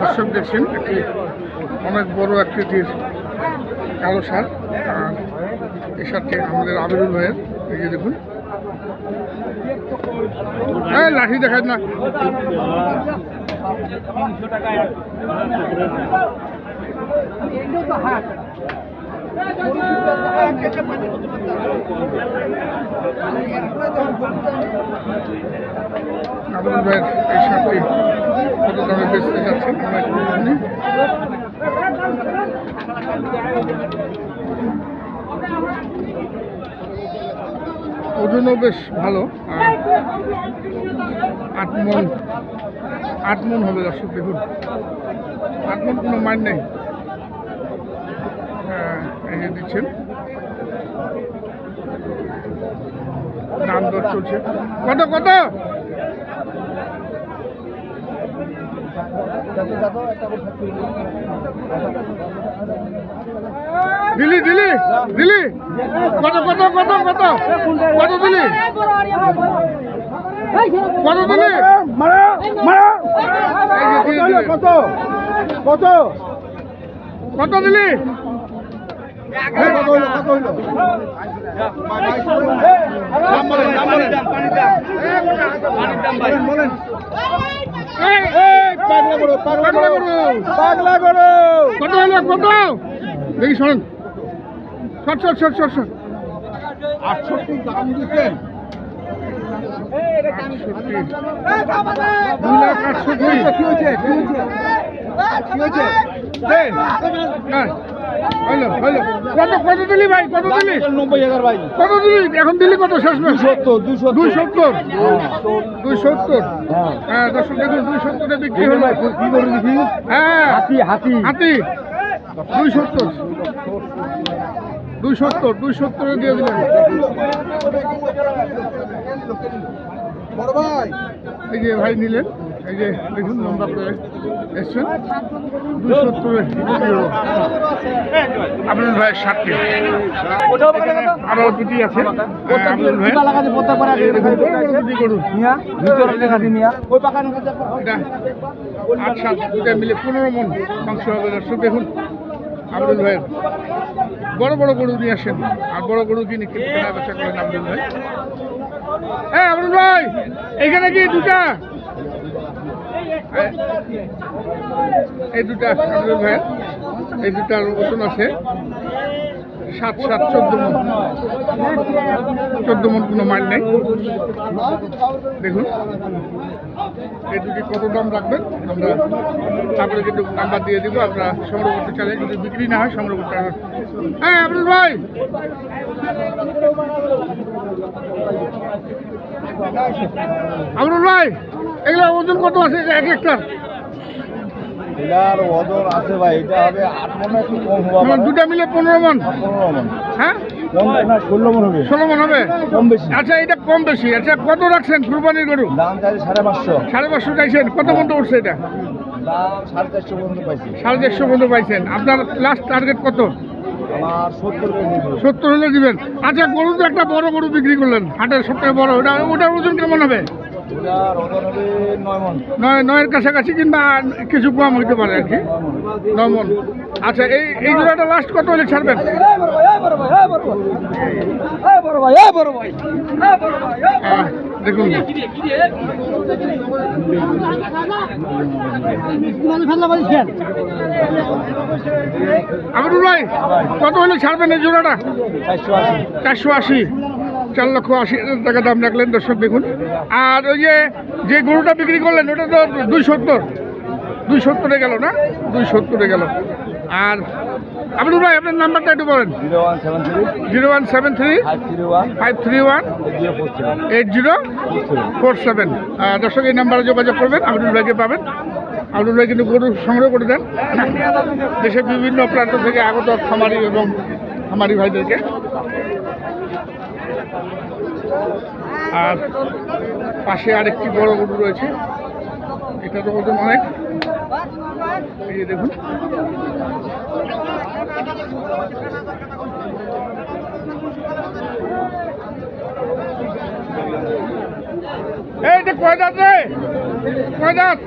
দর্শক দেখছেন একটি অনেক বড় আকৃতির কালো ষাঁড়। আর এই ষাঁড়টি আমাদের আবিরুল ভাইয়ের। এই যে দেখুন, লাঠি দেখায় না। আবিরুল ভাইয়ের এই ষাঁড়টি কত দামে বেচতে যাচ্ছেন ওজনও বেশ ভালো, 8 মন হবে। দর্শক দেখুন, 8 মন কোনো মান নেই। এই যে দিচ্ছেন, দাম দর চলছে। কত কত দিলি দিলি দিলি কত কত কত কত কত দিলি কত দিলি কত কত কত দিলি কত হলো কত দেখি শোনেন। 68 দাম দিচ্ছেন। 2 কত দিলি ভাই? কত দিলি? 90,000 ভাই। কত দিলি এখন? দিলি কত? শেষ 270। হ্যাঁ দর্শক দেখুন, 270 বিক্রি হলো। হ্যাঁ হাতি হাতি হাতি 270 দিয়ে দিলেন। এই যে ভাই নিলেন, এই যে দেখুন লম্বা করে এসছেন। 270 আপনার ভাইয়ের 60টি। আরো দুটি আছে আপনার ভাই। আচ্ছা, দুটা মিলে 15 মন মাংস হবে। দর্শক দেখুন, আব্দুল ভাইয়ের বড় বড় গরু নিয়ে আসেন, আর বড় গরু কিনে কেনা বেচা করেন আব্দুল ভাই। হ্যাঁ আব্দুল ভাই, এখানে কি দুটা? এই দুটা আব্দুল ভাইয়ের, এই দুটার ওজন আছে 14 মন, কোনো মাইল নেই। দেখুন এই দুটি কত দাম রাখবেন আমরা তারপরে কিন্তু নাম্বার দিয়ে দিব, আপনারা সংগ্রহ করতে চাইলে। যদি বিক্রি না হয় সংগ্রহ করতে হবে। হ্যাঁ আব্দুল ভাই, আব্দুল ভাই এগুলো ওজন কত আছে এক একটার? এটার ওজন আছে ভাই, এটা হবে 8 মন, একটু কম হবে। দুটা মিলে 15 মন। হ্যাঁ 16 মন হবে। 16 মন হবে, কম বেশি। আচ্ছা এটা কম বেশি। আচ্ছা কত রাখছেন কুরবানির গরু? দাম চাইছে 550। 550 চাইছেন। কত পর্যন্ত উঠছে এটা? দাম 450 পর্যন্ত পাইছি। 450 পর্যন্ত পাইছেন। আপনার লাস্ট টার্গেট কত? আমার 70 হলে দিবেন। আচ্ছা গরু তো একটা বড় গরু বিক্রি করলেন হাটের, সবথেকে বড়, ওটার ওজন কেমন হবে? ওটার ওজন হবে 9 মন। 9-9 কাছাকাছি, কিংবা কিছু কম হইতে পারে আর কি। 9 মন। আচ্ছা এই জোড়াটা লাস্ট কত হলে ছাড়বেন? দেখুন আমিরুল ভাই, কত হলে ছাড়বেন এই জোড়াটা? 480। 4,80,000 টাকা দাম রাখলেন। দর্শক দেখুন, আর ওই যে গরুটা বিক্রি করলেন ওটা তো 270 গেল না? 270 গেল। আর আমিরুল ভাই আপনার নাম্বারটা একটু বলেন। 0173 531 8047। দর্শক এই নাম্বারে যোগাযোগ করবেন, আমিরুল ভাইকে পাবেন। আমিরুল ভাই কিন্তু গরু সংগ্রহ করে দেন দেশের বিভিন্ন প্রান্ত থেকে আগত খামারি এবং খামারি ভাইদেরকে। আর পাশে আরেকটি বড় গরু রয়েছে, এটা তো ওজন অনেক। এই যে দেখুন, এইটা কয় দাঁত রে? কয় দাঁত?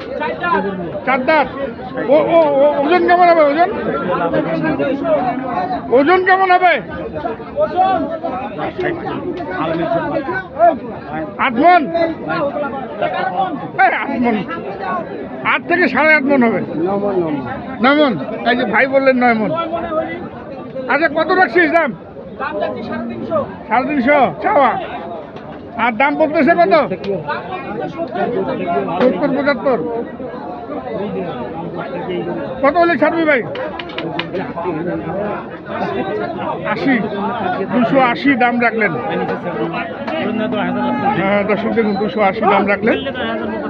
4 দাঁত। ওজন কেমন হবে? ওজন কেমন হবে? 8 মন। 8 মন, 8 থেকে 8.5 মন হবে। 9 মন। এই যে ভাই বললেন 9 মন। আচ্ছা, কত রাখছিস দাম? 350 চাওয়া। আর দাম বলতেছে কত? 70-75। কত হলে ছাড়বি ভাই? 80। 280 দাম রাখলেন। হ্যাঁ দর্শক দেখুন, 280 দাম রাখলেন।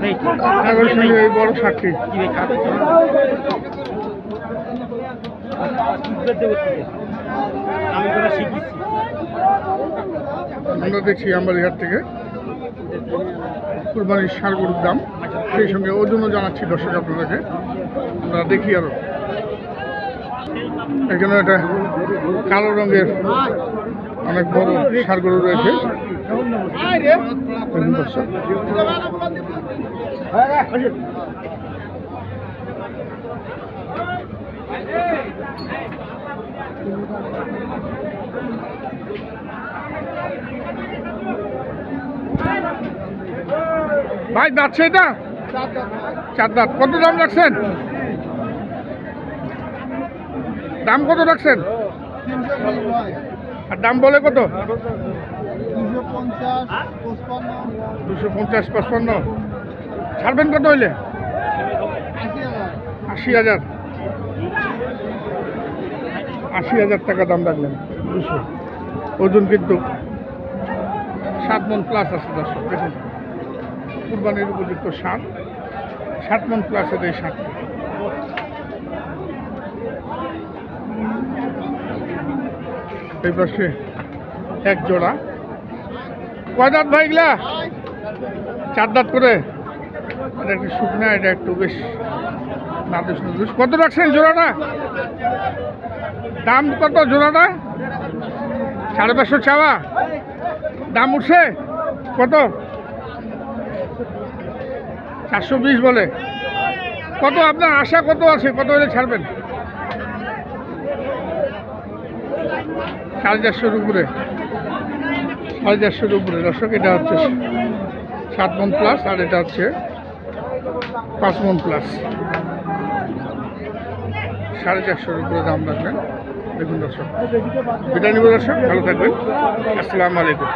এই বড় 60। আমরা দেখছি আমবাড়িহাট থেকে কুরবানির ষাঁড় গরুর দাম, সেই সঙ্গে ওজনও জানাচ্ছি দর্শক আপনাদেরকে। আমরা দেখি আরো এখানে একটা কালো রঙের অনেক বড় ষাঁড় গরু রয়েছে। দেখুন দর্শক, ভাই যাচ্ছে এটা 4 দাঁত। কত দাম রাখছেন? দাম কত রাখছেন? আর দাম বলে কত? 250-55। ছাড়বেন কত হইলে? 80,000। 80,000 টাকা দাম রাখলেন। 200। ওজন কিন্তু 7 মন প্লাস আছে দর্শক দেখুন। কুরবানির উপযুক্ত 7 মন প্লাসের এই ষাঁড়। এই পাশে এক জোড়া। কয় দাঁত ভাই এগুলা? 4 দাঁত করে। এটা একটু শুকনা, এটা একটু বেশ নাদুস নাদুস। কত রাখছেন জোড়াটা? দাম কত জোড়াটা? 550 চাওয়া। দাম উঠছে কত? 420 বলে। কত আপনার আশা কত আছে? কত হলে ছাড়বেন? 450-র উপরে। 450-র উপরে দর্শক। এটা হচ্ছে 7 মন প্লাস, আর এটা হচ্ছে 5 মন প্লাস। 450-র উপরে দাম রাখবেন। দেখুন দর্শক, বিদায় নিব দর্শক, ভালো থাকবেন। আসসালামু আলাইকুম।